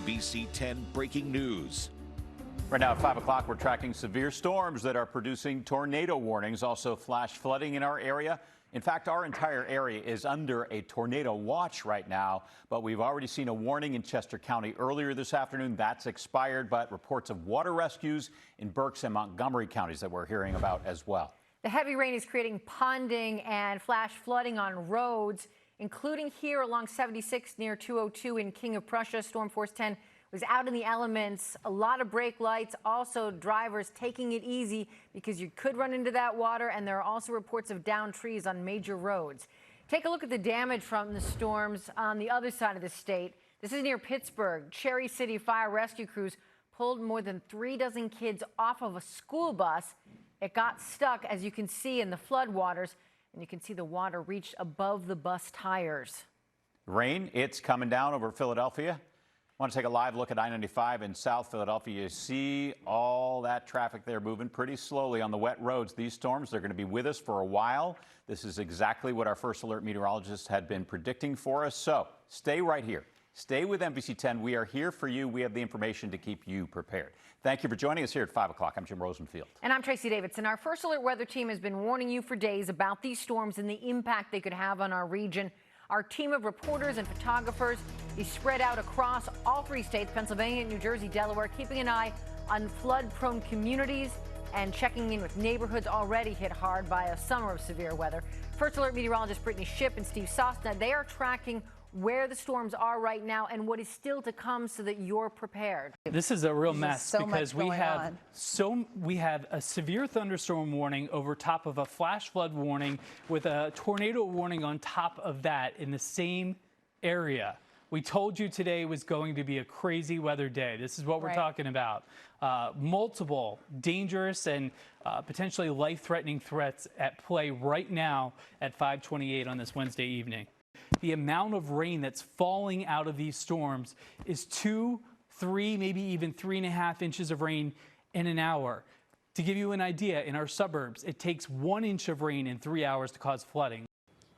NBC 10 breaking news. Right now at 5 o'clock, we're tracking severe storms that are producing tornado warnings, also flash flooding in our area. In fact, our entire area is under a tornado watch right now, but we've already seen a warning in Chester County earlier this afternoon. That's expired, but reports of water rescues in Berks and Montgomery counties that we're hearing about as well. The heavy rain is creating ponding and flash flooding on roads, including here along 76 near 202 in King of Prussia. Storm Force 10 was out in the elements. A lot of brake lights, also drivers taking it easy because you could run into that water, and there are also reports of downed trees on major roads. Take a look at the damage from the storms on the other side of the state. This is near Pittsburgh. Cherry City fire rescue crews pulled more than 3 dozen kids off of a school bus. It got stuck, as you can see, in the floodwaters, and you can see the water reached above the bus tires. Rain, it's coming down over Philadelphia. I want to take a live look at I-95 in South Philadelphia. You see all that traffic there moving pretty slowly on the wet roads. These storms, they're going to be with us for a while. This is exactly what our first alert meteorologists had been predicting for us. So stay right here. Stay with NBC 10. We are here for you. We have the information to keep you prepared. Thank you for joining us here at 5 o'clock. I'm Jim Rosenfield. And I'm Tracy Davidson. Our first alert weather team has been warning you for days about these storms and the impact they could have on our region. Our team of reporters and photographers is spread out across all 3 states, Pennsylvania, New Jersey, Delaware, keeping an eye on flood-prone communities and checking in with neighborhoods already hit hard by a summer of severe weather. First alert meteorologist Brittany Shipp and Steve Sosna, they are tracking where the storms are right now and what is still to come so that you're prepared. This is a real mess because we have a severe thunderstorm warning over top of a flash flood warning with a tornado warning on top of that in the same area. We told you today was going to be a crazy weather day. This is what we're talking about. Multiple dangerous and potentially life-threatening threats at play right now at 5:28 on this Wednesday evening. The amount of rain that's falling out of these storms is 2, 3, maybe even 3.5 inches of rain in an hour. To give you an idea, in our suburbs, it takes 1 inch of rain in 3 hours to cause flooding.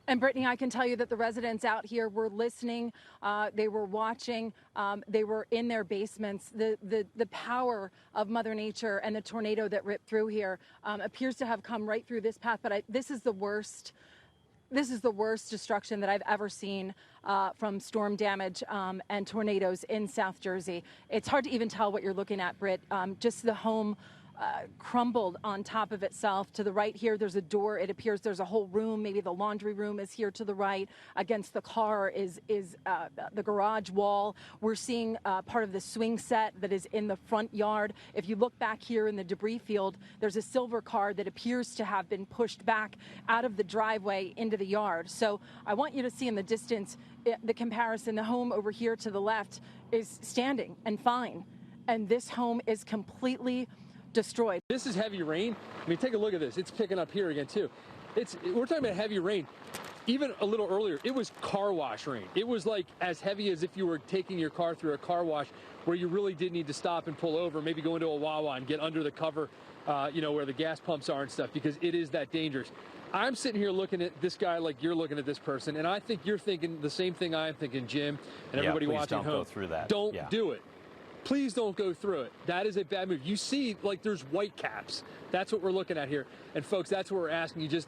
And Brittany, I can tell you that the residents out here were listening, they were watching, they were in their basements. The power of Mother Nature and the tornado that ripped through here appears to have come right through this path, but this is the worst. This is the worst destruction that I've ever seen from storm damage and tornadoes in South Jersey. It's hard to even tell what you're looking at, Britt. Just the home crumbled on top of itself. To the right here, there's a door. It appears there's a whole room. Maybe the laundry room is here to the right. Against the car is the garage wall. We're seeing part of the swing set that is in the front yard. If you look back here in the debris field, there's a silver car that appears to have been pushed back out of the driveway into the yard. So I want you to see in the distance the comparison. The home over here to the left is standing and fine, and this home is completely destroyed. This is heavy rain. I mean, take a look at this. It's picking up here again too. We're talking about heavy rain. Even a little earlier, it was car wash rain. It was like as heavy as if you were taking your car through a car wash where you really did need to stop and pull over, maybe go into a Wawa and get under the cover, where the gas pumps are and stuff, because it is that dangerous. I'm sitting here looking at this guy like you're looking at this person, and I think you're thinking the same thing I'm thinking, Jim, and everybody watching at home. Don't go through that. Don't do it. Please don't go through it. That is a bad move. You see, like, there's white caps. That's what we're looking at here. And, folks, that's what we're asking you. Just,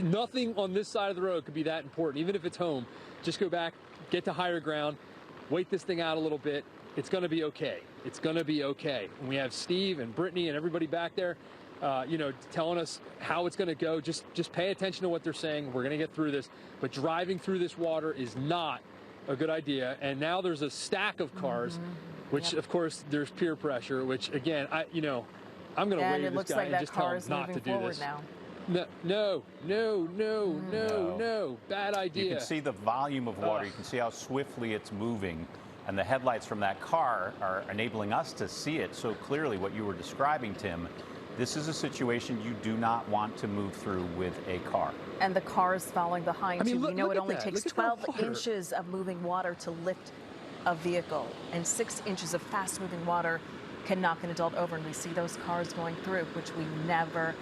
nothing on this side of the road could be that important. Even if it's home, just go back, get to higher ground, wait this thing out a little bit. It's going to be okay. It's going to be okay. And we have Steve and Brittany and everybody back there, telling us how it's going to go. Just pay attention to what they're saying. We're going to get through this. But driving through this water is not a good idea. And now there's a stack of cars, which of course there's peer pressure, which again, I'm going to wave this guy and just tell him not to do this. No, bad idea. You can see the volume of water. You can see how swiftly it's moving. And the headlights from that car are enabling us to see it so clearly. What you were describing, Tim, this is a situation you do not want to move through with a car. And the cars following behind you. We know it only takes 12 water. inches of moving water to lift a vehicle, and 6 inches of fast-moving water can knock an adult over. And we see those cars going through, which we never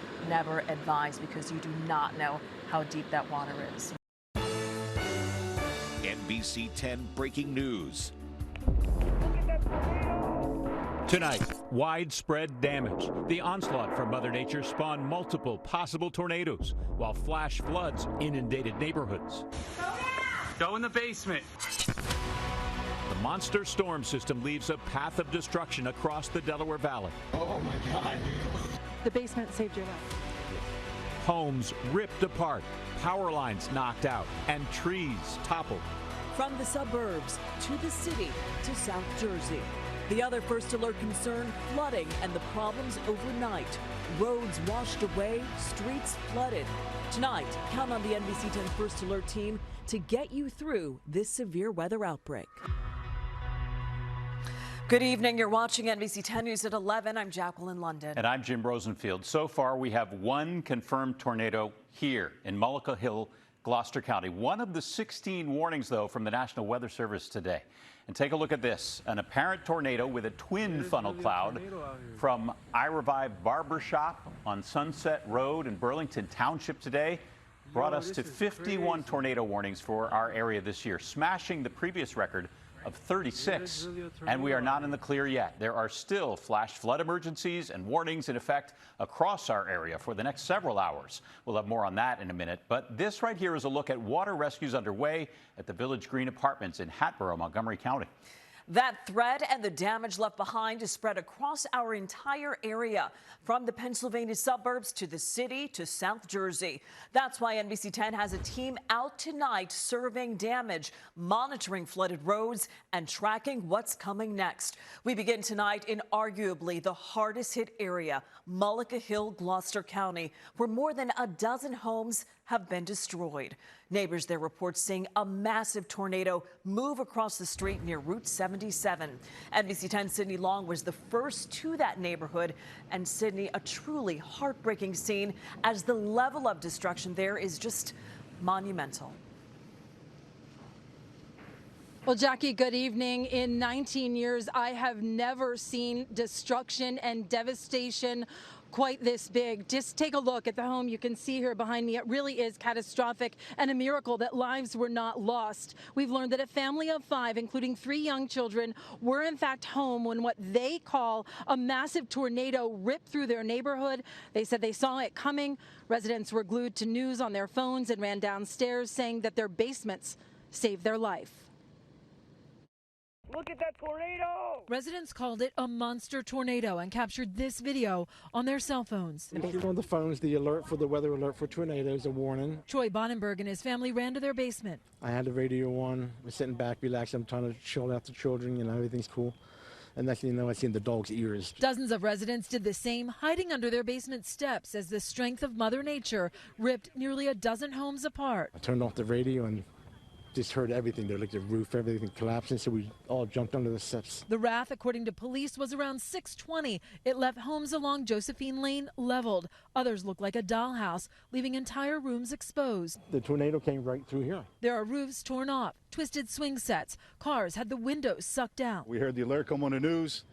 advise, because you do not know how deep that water is. NBC 10 breaking news. Tonight, widespread damage. The onslaught from Mother Nature spawned multiple possible tornadoes, while flash floods inundated neighborhoods. Go in the basement. The monster storm system leaves a path of destruction across the Delaware Valley. Oh my God. The basement saved your life. Homes ripped apart, power lines knocked out, and trees toppled. From the suburbs to the city to South Jersey. The other first alert concern, flooding and the problems overnight. Roads washed away, streets flooded. Tonight, count on the NBC 10 First Alert team to get you through this severe weather outbreak. Good evening. You're watching NBC 10 News at 11. I'm Jacqueline London. And I'm Jim Rosenfield. So far, we have one confirmed tornado here in Mullica Hill, Gloucester County. One of the 16 warnings, though, from the National Weather Service today. And take a look at this. An apparent tornado with a twin funnel cloud from iRevive Barbershop on Sunset Road in Burlington Township today brought us to 51 tornado warnings for our area this year, smashing the previous record of 36, and we are not in the clear yet. There are still flash flood emergencies and warnings in effect across our area for the next several hours. We'll have more on that in a minute, but this right here is a look at water rescues underway at the Village Green Apartments in Hatboro, Montgomery County. That threat and the damage left behind is spread across our entire area, from the Pennsylvania suburbs to the city to South Jersey. That's why NBC 10 has a team out tonight surveying damage, monitoring flooded roads, and tracking what's coming next. We begin tonight in arguably the hardest hit area, Mullica Hill, Gloucester County, where more than a dozen homes have been destroyed. Neighbors there report seeing a massive tornado move across the street near Route 77. NBC 10's Sydney Long was the first to that neighborhood. And Sydney, a truly heartbreaking scene as the level of destruction there is just monumental. Well, Jackie, good evening. In 19 years, I have never seen destruction and devastation quite this big. Just take a look at the home you can see here behind me. It really is catastrophic and a miracle that lives were not lost. We've learned that a family of 5, including 3 young children, were in fact home when what they call a massive tornado ripped through their neighborhood. They said they saw it coming. Residents were glued to news on their phones and ran downstairs saying that their basements saved their life. Look at that tornado! Residents called it a monster tornado and captured this video on their cell phones. On the phones, the alert for the weather alert for tornadoes, a warning. Troy Bonenberg and his family ran to their basement. I had the radio on. I was sitting back, relaxed. I'm trying to chill out the children. Everything's cool. And next thing you know, I seen the dog's ears. Dozens of residents did the same, hiding under their basement steps as the strength of Mother Nature ripped nearly a dozen homes apart. I turned off the radio and just heard everything there, like the roof, everything collapsing, so we all jumped under the steps. The wrath, according to police, was around 6:20. It left homes along Josephine Lane leveled. Others look like a dollhouse, leaving entire rooms exposed. The tornado came right through here. There are roofs torn off, twisted swing sets. Cars had the windows sucked out. We heard the alert come on the news.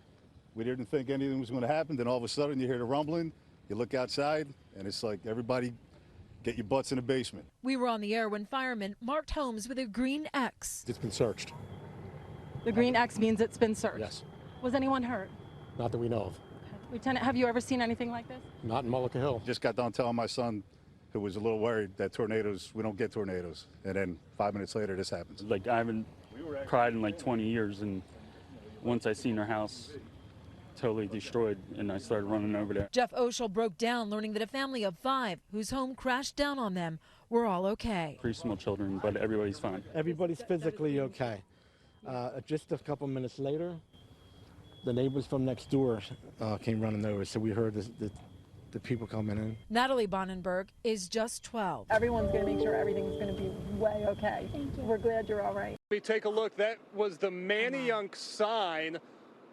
We didn't think anything was going to happen. Then all of a sudden you hear the rumbling. You look outside, and it's like everybody get your butts in the basement. We were on the air when firemen marked homes with a green X. It's been searched. The green X means it's been searched? Yes. Was anyone hurt? Not that we know of. Lieutenant, have you ever seen anything like this? Not in Mullica Hill. Just got done telling my son, who was a little worried, that tornadoes, we don't get tornadoes. And then 5 minutes later, this happens. Like, I haven't cried in like 20 years, and once I seen our house totally destroyed, and I started running over there. Jeff Oshel broke down learning that a family of 5 whose home crashed down on them were all okay. 3 small children, but everybody's fine. Everybody's physically okay. Just a couple minutes later, the neighbors from next door came running over, so we heard the people coming in. Natalie Bonenberg is just 12. Everyone's going to make sure everything's going to be way okay. Thank you. We're glad you're all right. We take a look. That was the Manayunk sign.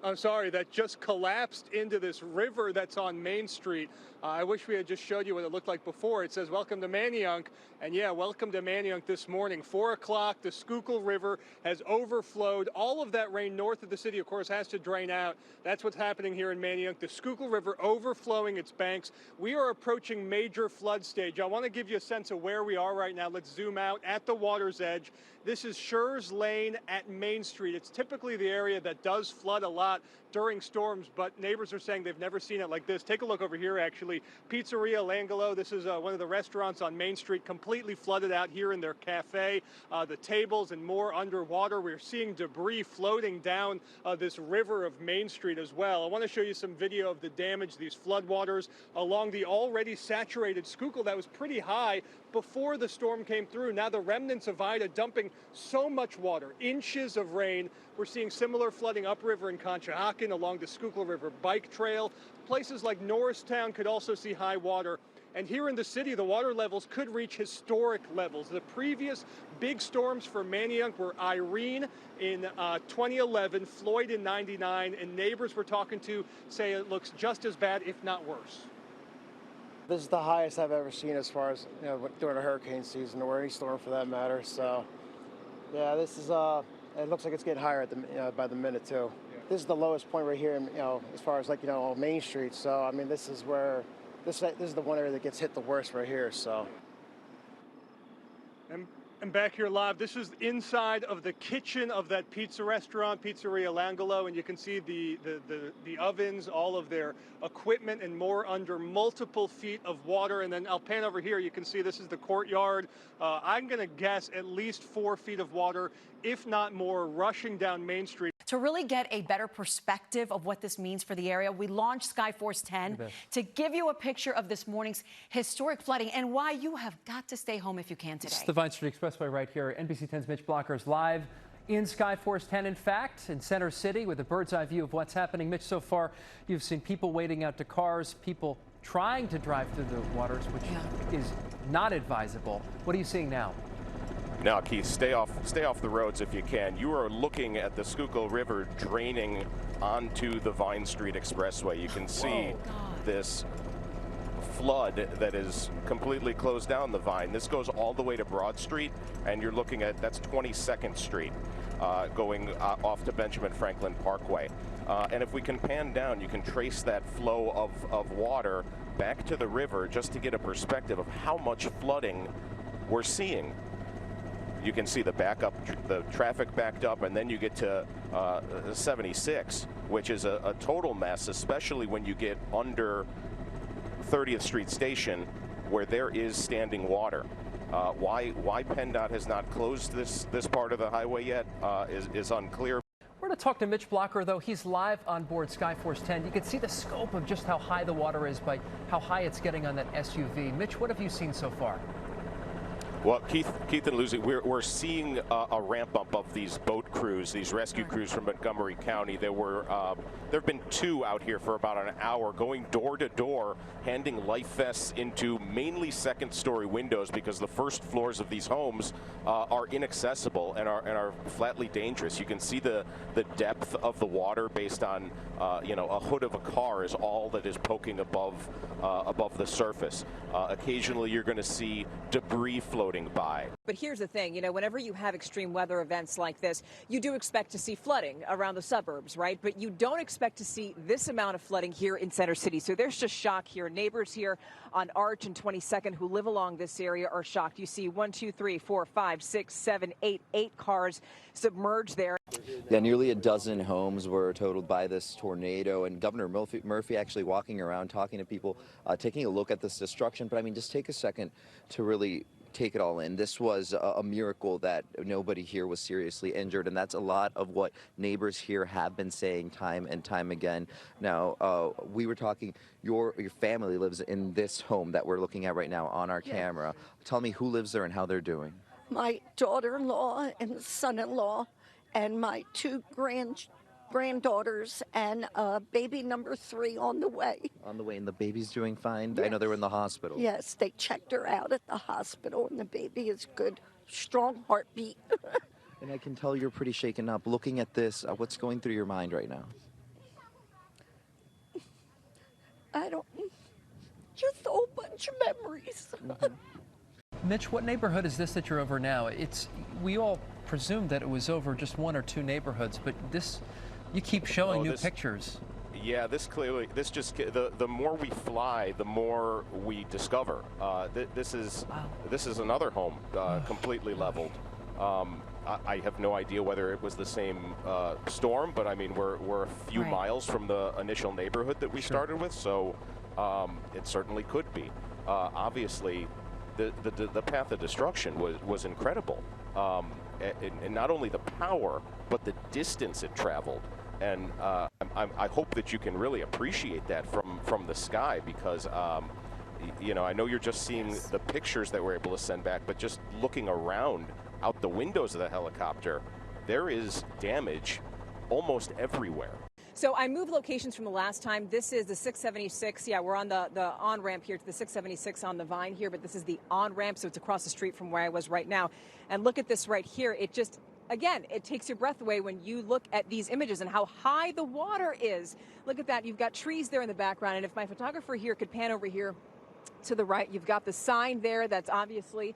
I'm sorry, that just collapsed into this river that's on Main Street. I wish we had just showed you what it looked like before. It says, welcome to Manayunk. And yeah, welcome to Manayunk this morning. 4 o'clock, the Schuylkill River has overflowed. All of that rain north of the city, of course, has to drain out. That's what's happening here in Manayunk. The Schuylkill River overflowing its banks. We are approaching major flood stage. I want to give you a sense of where we are right now. Let's zoom out at the water's edge. This is Schurz Lane at Main Street. It's typically the area that does flood a lot during storms, but neighbors are saying they've never seen it like this. Take a look over here, actually. Pizzeria L'Angelo. This is one of the restaurants on Main Street, completely flooded out here in their cafe. The tables and more underwater. We're seeing debris floating down this river of Main Street as well. I want to show you some video of the damage, these floodwaters along the already saturated Schuylkill that was pretty high before the storm came through. Now the remnants of Ida dumping so much water, inches of rain. We're seeing similar flooding upriver in Conshohocken along the Schuylkill River bike trail. Places like Norristown could also see high water. And here in the city, the water levels could reach historic levels. The previous big storms for Manayunk were Irene in 2011, Floyd in 99, and neighbors we're talking to say it looks just as bad, if not worse. This is the highest I've ever seen as far as, during a hurricane season or any storm for that matter. So, yeah, this is, it looks like it's getting higher at by the minute too. Yeah. This is the lowest point right here, as far as on Main Street. So, I mean, this is where, this is the one area that gets hit the worst right here, so. And back here live, this is inside of the kitchen of that pizza restaurant, Pizzeria L'Angelo, and you can see the ovens, all of their equipment and more under multiple feet of water. And then I'll pan over here, you can see this is the courtyard. I'm gonna guess at least 4 feet of water, if not more, rushing down Main Street. To really get a better perspective of what this means for the area, we launched Skyforce 10 to give you a picture of this morning's historic flooding and why you have got to stay home if you can today. It's the Vine Street Expressway right here. NBC 10's Mitch Blocker is live in Skyforce 10, in fact, in Center City with a bird's eye view of what's happening. Mitch, so far you've seen people wading out to cars, people trying to drive through the waters, which is not advisable. What are you seeing now? Now, Keith, stay off the roads if you can. You are looking at the Schuylkill River draining onto the Vine Street Expressway. You can see this flood that is completely closed down the Vine. This goes all the way to Broad Street, and you're looking at, that's 22nd Street, going off to Benjamin Franklin Parkway. And if we can pan down, you can trace that flow of water back to the river just to get a perspective of how much flooding we're seeing. You can see the traffic backed up, and then you get to 76, which is a total mess, especially when you get under 30th Street Station, where there is standing water. Why PennDOT has not closed this part of the highway yet is unclear. We're going to talk to Mitch Blocker, though. He's live on board Skyforce 10. You can see the scope of just how high the water is by how high it's getting on that SUV. Mitch, what have you seen so far? Well, Keith and Lucy, we're seeing a ramp up of these boat crews, these rescue crews from Montgomery County. There have been 2 out here for about an hour, going door to door, handing life vests into mainly second-story windows because the first floors of these homes are inaccessible and are flatly dangerous. You can see the depth of the water based on a hood of a car is all that is poking above the surface. Occasionally, you're going to see debris floating by. But here's the thing, whenever you have extreme weather events like this, you do expect to see flooding around the suburbs, right? But you don't expect to see this amount of flooding here in Center City. So there's just shock here. Neighbors here on Arch and 22nd who live along this area are shocked. You see 1, 2, 3, 4, 5, 6, 7, 8 cars submerged there. Yeah, nearly a dozen homes were totaled by this tornado, and Governor Murphy actually walking around talking to people, taking a look at this destruction. But I mean, just take a second to really take it all in. This was a miracle that nobody here was seriously injured, and that's a lot of what neighbors here have been saying time and time again. Now, we were talking, your family lives in this home that we're looking at right now on our camera. Tell me who lives there and how they're doing. My daughter-in-law and son-in-law and my 2 granddaughters and baby number 3 on the way. On the way, and the baby's doing fine? Yes. I know they were in the hospital. Yes, they checked her out at the hospital, and the baby is good, strong heartbeat. And I can tell you're pretty shaken up. Looking at this, what's going through your mind right now? Just a whole bunch of memories. Mitch, what neighborhood is this that you're over now? We all presumed that it was over just 1 or 2 neighborhoods, but you keep showing new pictures. Yeah, this just, the more we fly, the more we discover. This is another home completely leveled. I have no idea whether it was the same storm, but I mean, we're a few miles from the initial neighborhood that we started with, so it certainly could be. Obviously, the path of destruction was incredible, and not only the power, but the distance it traveled. And I hope that you can really appreciate that from the sky, because you know, I know you're just seeing the pictures that we're able to send back, but just looking around out the windows of the helicopter, there is damage almost everywhere. So I moved locations from the last time. This is the 676. Yeah, we're on the on-ramp here to the 676 on the Vine here, but this is the on-ramp, so it's across the street from where I was right now. And look at this right here. It just, again, it takes your breath away when you look at these images and how high the water is. Look at that. You've got trees there in the background, and if my photographer here could pan over here to the right, you've got the sign there that's obviously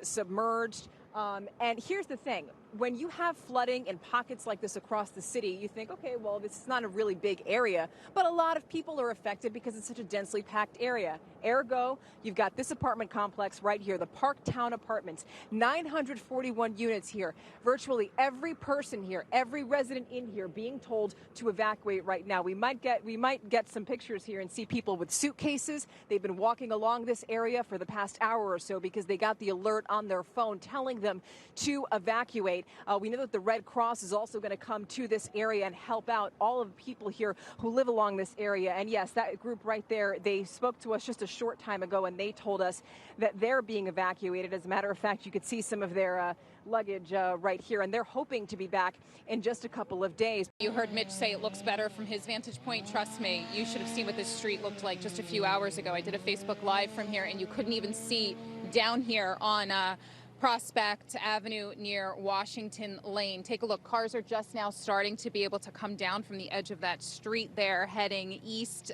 submerged. And here's the thing. When you have flooding in pockets like this across the city, you think, okay, well, this is not a really big area, but a lot of people are affected because it's such a densely packed area. Ergo, you've got this apartment complex right here, the Parktown Apartments, 941 units here. Virtually every person here, every resident in here being told to evacuate right now. We might get some pictures here and see people with suitcases. They've been walking along this area for the past hour or so because they got the alert on their phone telling them to evacuate. We know that the Red Cross is also going to come to this area and help out all of the people here who live along this area. And yes, that group right there, they spoke to us just a short time ago, and they told us that they're being evacuated. As a matter of fact, you could see some of their luggage right here, and they're hoping to be back in just a couple of days. You heard Mitch say it looks better from his vantage point. Trust me, you should have seen what this street looked like just a few hours ago. I did a Facebook Live from here, and you couldn't even see down here on Prospect Avenue near Washington Lane. Take a look. Cars are just now starting to be able to come down from the edge of that street there, heading east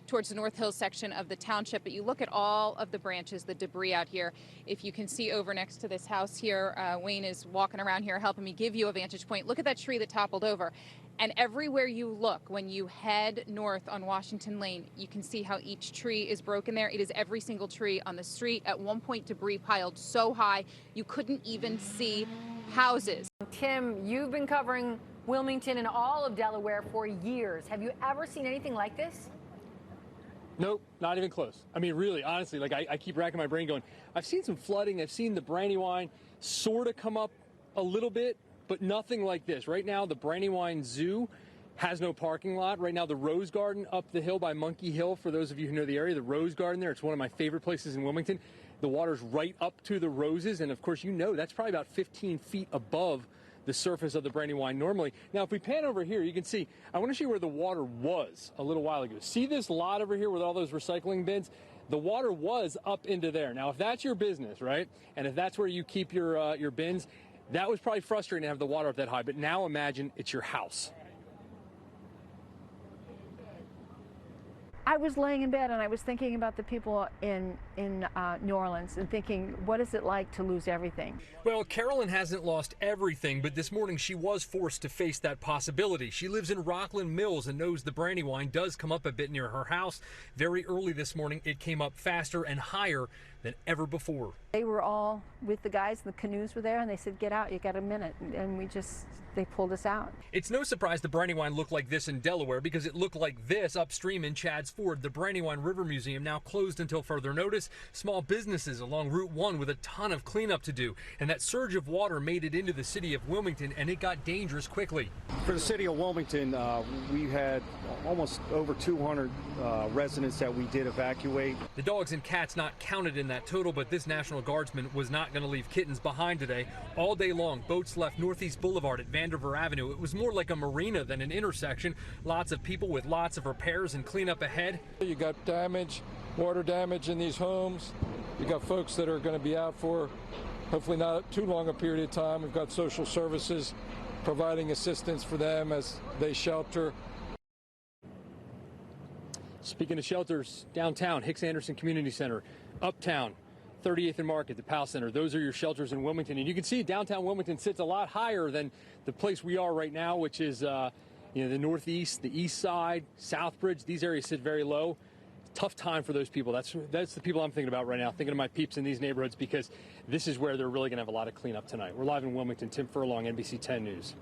towards the North Hills section of the township. But you look at all of the branches, the debris out here. If you can see over next to this house here, Wayne is walking around here helping me give you a vantage point. Look at that tree that toppled over. And everywhere you look, when you head north on Washington Lane, you can see how each tree is broken there. It is every single tree on the street. At one point, debris piled so high, you couldn't even see houses. Tim, you've been covering Wilmington and all of Delaware for years. Have you ever seen anything like this? Nope, not even close. I mean, really, honestly, like I keep racking my brain going, I've seen some flooding. I've seen the Brandywine sort of come up a little bit, but nothing like this. Right now, the Brandywine Zoo has no parking lot. Right now, the Rose Garden up the hill by Monkey Hill, for those of you who know the area, the Rose Garden there, it's one of my favorite places in Wilmington. The water's right up to the roses, and of course, you know, that's probably about 15 feet above the surface of the Brandywine normally. Now, if we pan over here, you can see, I want to show you where the water was a little while ago. See this lot over here with all those recycling bins? The water was up into there. Now, if that's your business, right, and if that's where you keep your bins, that was probably frustrating to have the water up that high, but now imagine it's your house. I was laying in bed and I was thinking about the people in New Orleans and thinking, what is it like to lose everything? Well, Carolyn hasn't lost everything, but this morning she was forced to face that possibility. She lives in Rockland Mills and knows the Brandywine does come up a bit near her house. Very early this morning, it came up faster and higher than ever before. They were all with the guys, the canoes were there, and they said, get out, you got a minute. And they pulled us out. It's no surprise the Brandywine looked like this in Delaware, because it looked like this upstream in Chadds Ford. The Brandywine River Museum now closed until further notice. Small businesses along Route 1 with a ton of cleanup to do. And that surge of water made it into the city of Wilmington, and it got dangerous quickly. For the city of Wilmington, we had almost over 200 residents that we did evacuate. The dogs and cats not counted in that total, but this National Guardsman was not going to leave kittens behind today. All day long, boats left Northeast Boulevard at Vanderver Avenue. It was more like a marina than an intersection. Lots of people with lots of repairs and cleanup ahead. You got damage, water damage in these homes. You got folks that are going to be out for hopefully not too long a period of time. We've got social services providing assistance for them as they shelter. Speaking of shelters, downtown, Hicks Anderson Community Center, uptown, 38th and Market, the Powell Center, those are your shelters in Wilmington. And you can see downtown Wilmington sits a lot higher than the place we are right now, which is the Northeast, the East Side, Southbridge. These areas sit very low. tough time for those people. That's the people I'm thinking about right now, thinking of my peeps in these neighborhoods, because this is where they're really going to have a lot of cleanup tonight. We're live in Wilmington. Tim Furlong, NBC 10 News.